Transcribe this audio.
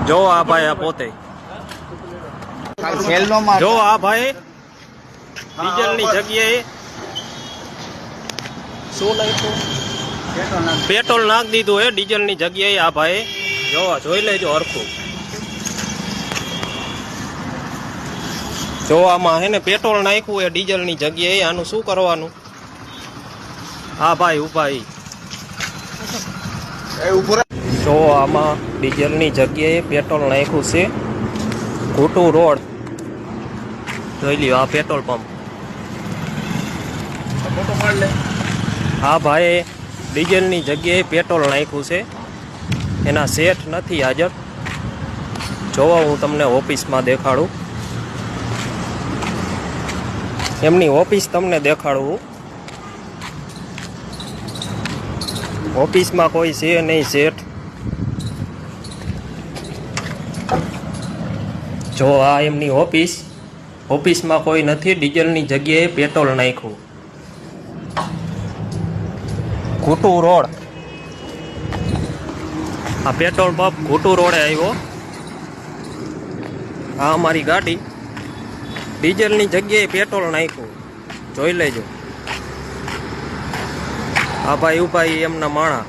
જો આ ભાઈ આ પોતે જો આ ભાઈ ડીઝલ ની જગ્યાએ શું નાખ્યું? પેટ્રોલ નાખી દીધું હે ડીઝલ ની જગ્યાએ. આ ભાઈ જોઈ લેજો હરખું. જો આમાં હે ને પેટ્રોલ નાખ્યું હે ડીઝલ ની જગ્યાએ. આનું શું કરવાનું? હા ભાઈ ઉભા જો આમાં ડીઝલ ની જગ્યાએ પેટ્રોલ નાખ્યું છે. ઘૂટું રોડ જોઈ લ્યો. આ પેટ્રોલ પંપ. હા ભાઈ ડીઝલ ની જગ્યાએ પેટ્રોલ નાખ્યું છે. એના શેઠ નથી હાજર. જોવો હું તમને ઓફિસમાં દેખાડું. એમની ઓફિસ તમને દેખાડું. ઓફિસમાં કોઈ છે નહીં શેઠ. જો આ એમની ઓફિસ. ઓફિસમાં કોઈ નથી. ડીઝલની જગ્યાએ પેટ્રોલ નાખ્યું. ઘૂટું રોડ. આ પેટ્રોલ પંપ ઘૂટું રોડે આવ્યો. આ અમારી ગાડી. ડીઝલની જગ્યાએ પેટ્રોલ નાખ્યું. જોઈ લેજો. આ ભાઈ ઉભા એમના માણા.